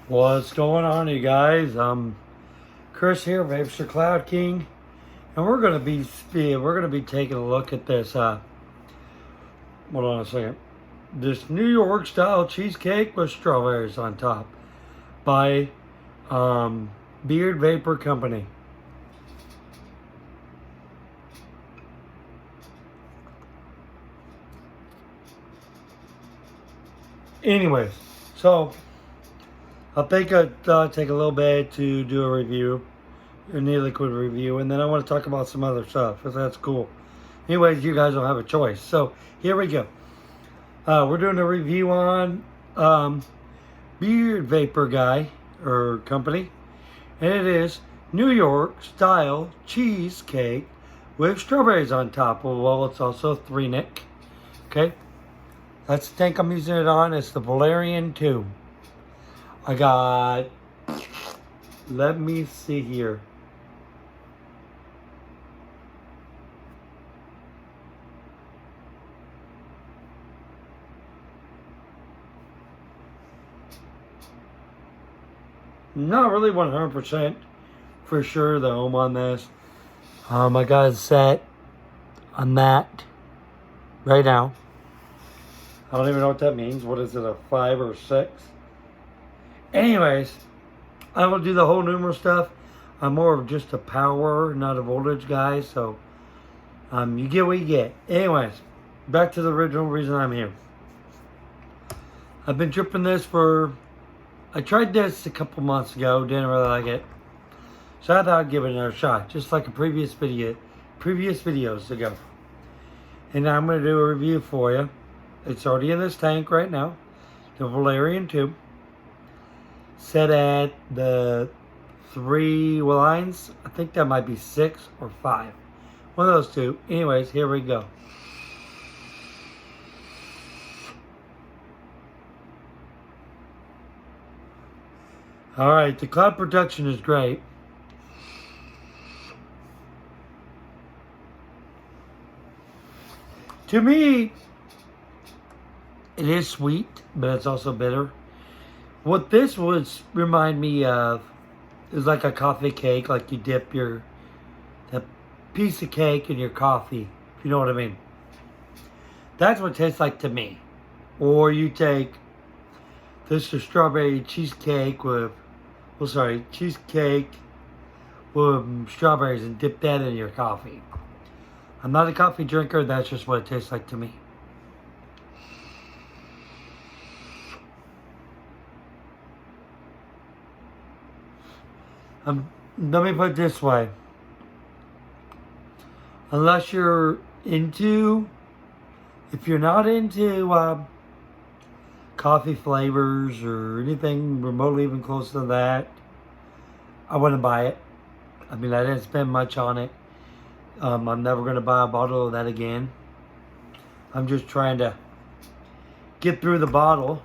What's going on, you guys? Chris here, Vapester Cloud King, and we're gonna be taking a look at this. Hold on a second. This New York style cheesecake with strawberries on top by Beard Vapor Company. Anyways, so I think I'd take a little bit to do a review, a new liquid review, and then I want to talk about some other stuff, if that's cool. Anyways, you guys don't have a choice. So here we go. We're doing a review on Beard Vapor Guy, or company, and it is New York style cheesecake with strawberries on top. Well, it's also 3-nic. Okay, that's the tank I'm using it on. It's the Valerian 2. I got, let me see here. Not really 100% for sure the home on this. I got it set on that right now. I don't even know what that means. What is it, a 5 or 6? Anyways, I will do the whole numeral stuff. I'm more of just a power, not a voltage guy, so you get what you get. Anyways, back to the original reason I'm here. I've been tripping this I tried this a couple months ago, didn't really like it. So I thought I'd give it another shot, just like a previous videos ago. And now I'm going to do a review for you. It's already in this tank right now, the Valerian 2. Set at the 3 lines. I think that might be 6 or 5. One of those two. Anyways, here we go. Alright, the cloud production is great. To me, it is sweet, but it's also bitter. What this would remind me of is like a coffee cake, like you dip that piece of cake in your coffee, if you know what I mean. That's what it tastes like to me. Or you take this strawberry cheesecake with, cheesecake with strawberries and dip that in your coffee. I'm not a coffee drinker, that's just what it tastes like to me. Let me put it this way. Unless you're into, if you're not into coffee flavors or anything remotely even close to that, I wouldn't buy it. I mean, I didn't spend much on it. I'm never going to buy a bottle of that again. I'm just trying to get through the bottle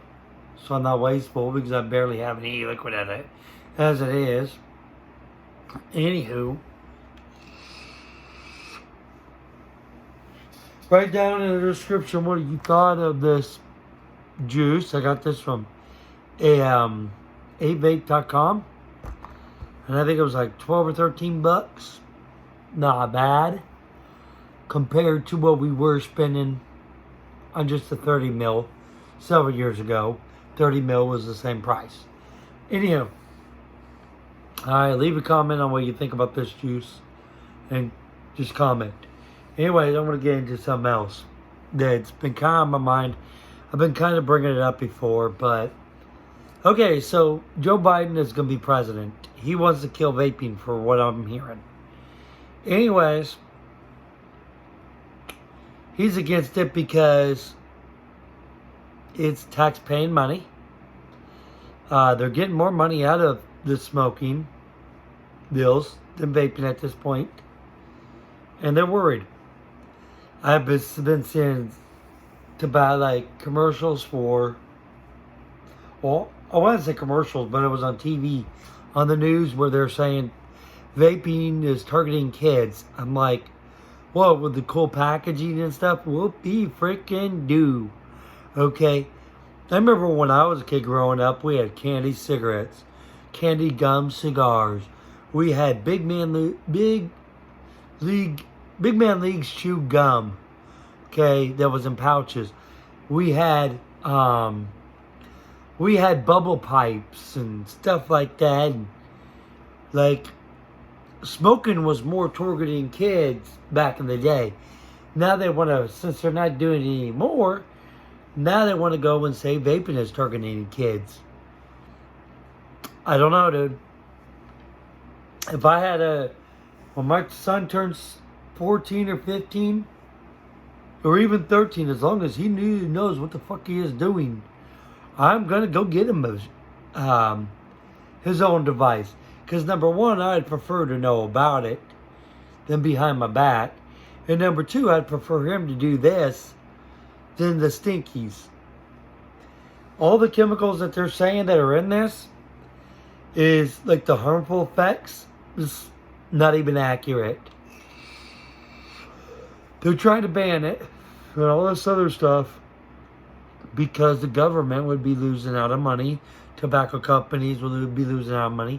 so I'm not wasteful, because I barely have any liquid in it as it is. Anywho, write down in the description what you thought of this juice. I got this from 8vape.com, and I think it was like 12 or 13 bucks. Not bad compared to what we were spending on just a 30 mil several years ago. 30 mil was the same price. Anyhow, alright, leave a comment on what you think about this juice, and just comment. Anyways, I'm going to get into something else that's been kind of on my mind. I've been kind of bringing it up before, but okay, so Joe Biden is going to be president. He wants to kill vaping, for what I'm hearing. Anyways, he's against it because it's tax-paying money. They're getting more money out of the smoking bills than vaping at this point, and they're worried. I've been seeing to buy like commercials for, well, I want to say commercials, but it was on TV, on the news, where they're saying vaping is targeting kids. I'm like, what, with the cool packaging and stuff? Whoopie freaking do. Okay, I remember when I was a kid growing up, we had candy cigarettes, candy gum cigars. We had Big Man League's chew gum. Okay, that was in pouches. We had bubble pipes and stuff like that. And, like, smoking was more targeting kids back in the day. Now they want to, since they're not doing it anymore, now they want to go and say vaping is targeting kids. I don't know, dude. If I had when my son turns 14 or 15, or even 13, as long as he knows what the fuck he is doing, I'm going to go get him his own device. Because number one, I'd prefer to know about it than behind my back. And number two, I'd prefer him to do this than the stinkies. All the chemicals that they're saying that are in this is like the harmful effects is not even accurate. They're trying to ban it and all this other stuff because the government would be losing out on money. Tobacco companies would be losing out on money.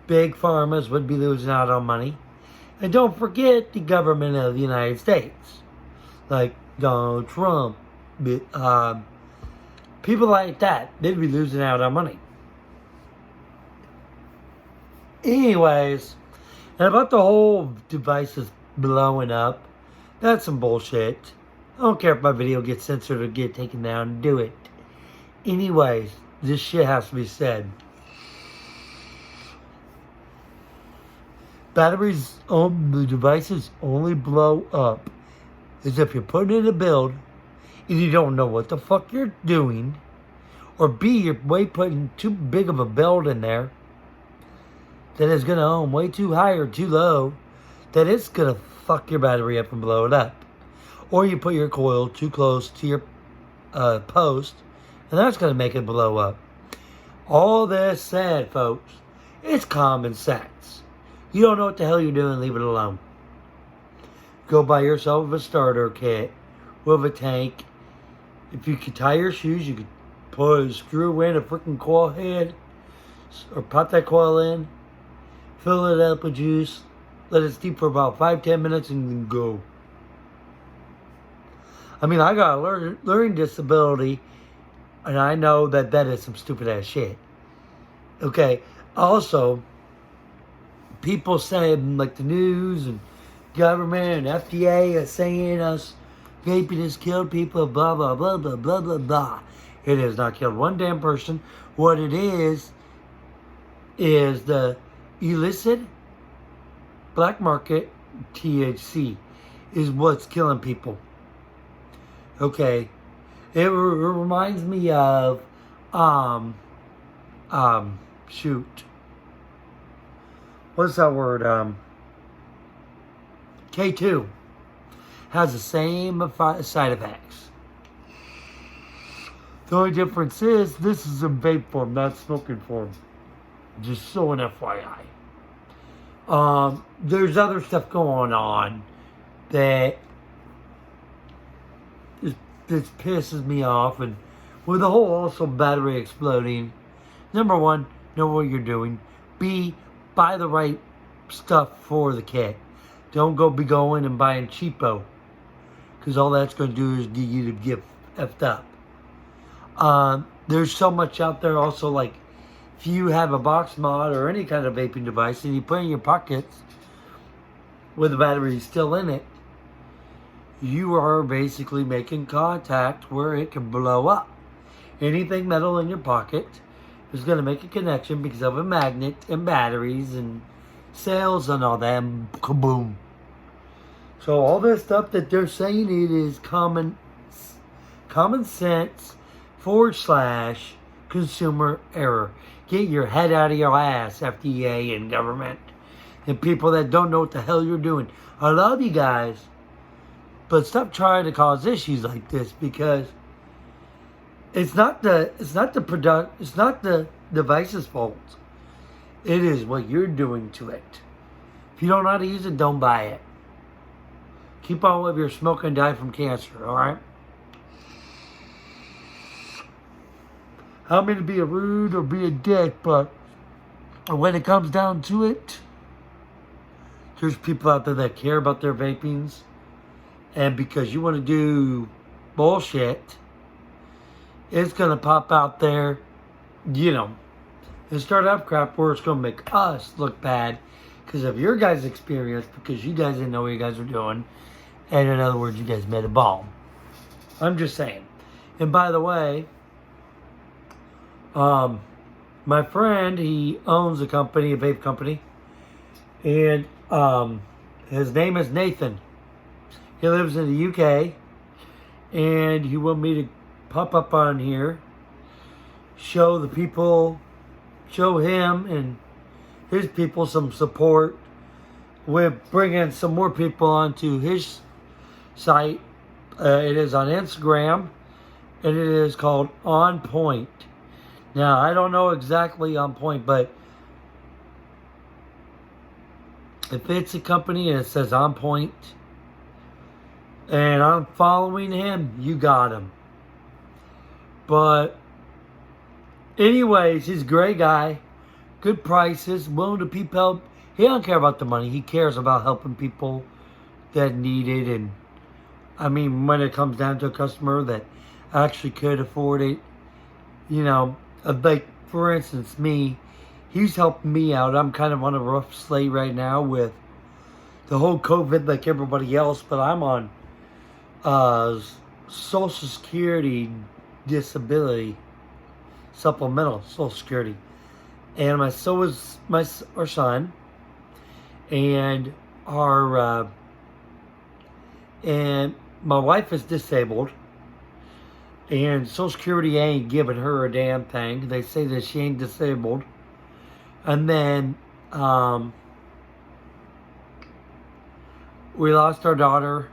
Big pharmas would be losing out on money. And don't forget the government of the United States. Like Donald Trump. People like that, they'd be losing out on money. Anyways, and about the whole devices blowing up, that's some bullshit. I don't care if my video gets censored or get taken down, do it. Anyways, this shit has to be said. Batteries on the devices only blow up is if you're putting in a build and you don't know what the fuck you're doing, or B, you're putting too big of a build in there that is going to ohm way too high or too low that it's going to fuck your battery up and blow it up. Or you put your coil too close to your post and that's going to make it blow up. All this said, folks, it's common sense. You don't know what the hell you're doing, leave it alone. Go buy yourself a starter kit with a tank. If you could tie your shoes, you could put a screw in a freaking coil head or pop that coil in, fill it up with juice, let it steep for about 5-10 minutes and then go. I mean, I got a learning disability and I know that is some stupid ass shit. Okay, also, people saying, like the news and government and FDA are saying us vaping has killed people, blah, blah, blah, blah, blah, blah, blah. It has not killed one damn person. What it is the illicit black market THC is what's killing people. Okay. It reminds me of, shoot. What's that word? K2 has the same side effects. The only difference is this is in vape form, not smoking form. Just so an FYI. There's other stuff going on that just pisses me off, and with the whole also battery exploding. Number one, know what you're doing. B, buy the right stuff for the kit. Don't be going and buying cheapo, because all that's going to do is get you to get effed up. There's so much out there also, like if you have a box mod or any kind of vaping device and you put it in your pockets with the battery still in it, you are basically making contact where it can blow up. Anything metal in your pocket is going to make a connection because of a magnet and batteries and cells and all that, and kaboom. So all this stuff that they're saying, it is common sense / consumer error. Get your head out of your ass, FDA and government and people that don't know what the hell you're doing. I love you guys, but stop trying to cause issues like this, because it's not the device's fault. It is what you're doing to it. If you don't know how to use it, don't buy it. Keep on with your smoke and die from cancer, alright? I don't mean to be a rude or be a dick, but when it comes down to it, there's people out there that care about their vapings. And because you want to do bullshit, it's going to pop out there, and start up crap where it's going to make us look bad because of your guys' experience, because you guys didn't know what you guys were doing. And in other words, you guys made a bomb. I'm just saying. And by the way, my friend, he owns a company, a vape company. And his name is Nathan. He lives in the UK. And he wanted me to pop up on here, show the people, show him and his people some support. We're bringing some more people onto his site. It is on Instagram, and it is called On Point. Now, I don't know exactly On Point, but if it's a company and it says On Point, and I'm following him, you got him. But anyways, he's a great guy, good prices, willing to help. He don't care about the money. He cares about helping people that need it. And I mean, when it comes down to a customer that actually could afford it, like for instance, me, he's helping me out. I'm kind of on a rough slate right now with the whole COVID like everybody else, but I'm on Social Security disability, supplemental Social Security. And so is our son, and and my wife is disabled, and Social Security ain't giving her a damn thing. They say that she ain't disabled. And then we lost our daughter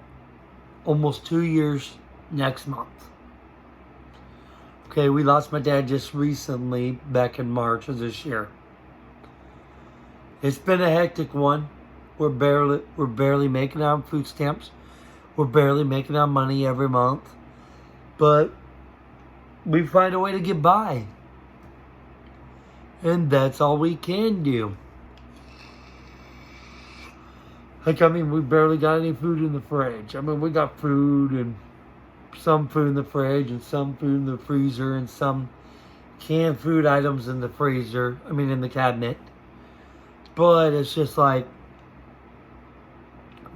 almost 2 years next month. Okay, we lost my dad just recently, back in March of this year. It's been a hectic one. We're barely making our food stamps. We're barely making our money every month. But we find a way to get by. And that's all we can do. Like, we barely got any food in the fridge. We got food and some food in the fridge and some food in the freezer and some canned food items in the freezer. In the cabinet. But it's just like,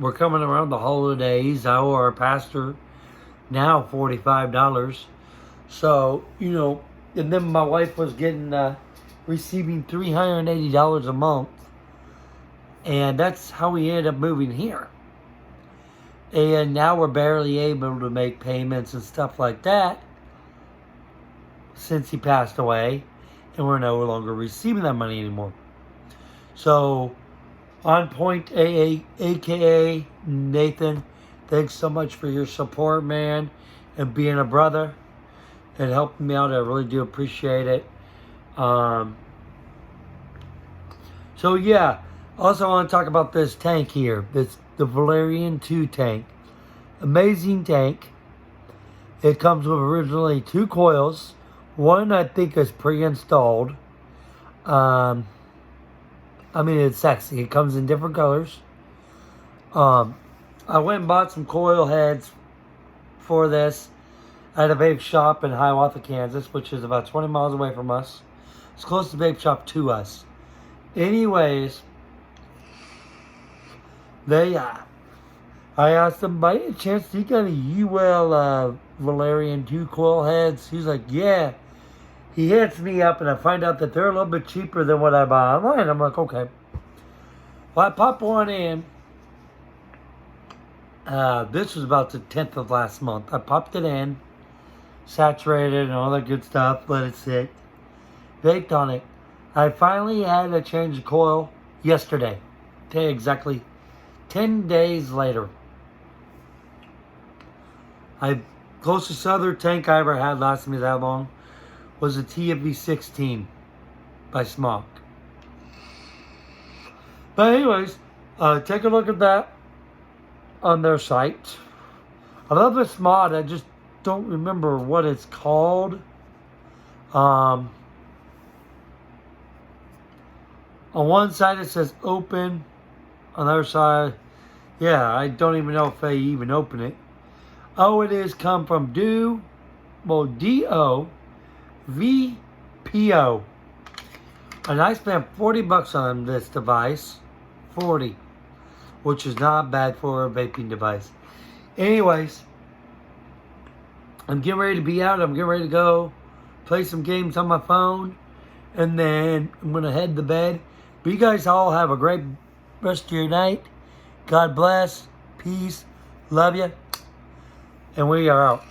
we're coming around the holidays. I owe our pastor now $45. So, and then my wife was receiving $380 a month. And that's how we ended up moving here. And now we're barely able to make payments and stuff like that since he passed away. And we're no longer receiving that money anymore. So, On Point, a.k.a. Nathan, thanks so much for your support, man. And being a brother and helping me out. I really do appreciate it. So, yeah. Also, I want to talk about this tank here. The Valerian 2 tank. Amazing tank. It comes with originally 2 coils. One, I think, is pre-installed. It's sexy. It comes in different colors. I went and bought some coil heads for this at a vape shop in Hiawatha, Kansas, which is about 20 miles away from us. It's close to vape shop to us. Anyways, I asked them, by any chance, do you got any UL Valerian 2 coil heads? He's like, yeah. He hits me up, and I find out that they're a little bit cheaper than what I buy online. I'm like, okay. Well, I pop one in. This was about the 10th of last month. I popped it in, saturated and all that good stuff, let it sit, vaped on it. I finally had to change the coil yesterday. Exactly 10 days later. Closest other tank I ever had lasted me that long was a TFV16 by Smok. But anyways, take a look at that on their site. I love this mod. I just don't remember what it's called. On one side it says open. On the other side, yeah, I don't even know if they even open it. Oh, it is come from DOVPO. And I spent $40 on this device. 40, which is not bad for a vaping device. Anyways, I'm getting ready to be out. I'm getting ready to go play some games on my phone. And then I'm going to head to bed. But you guys all have a great rest of your night. God bless. Peace. Love you. And we are out.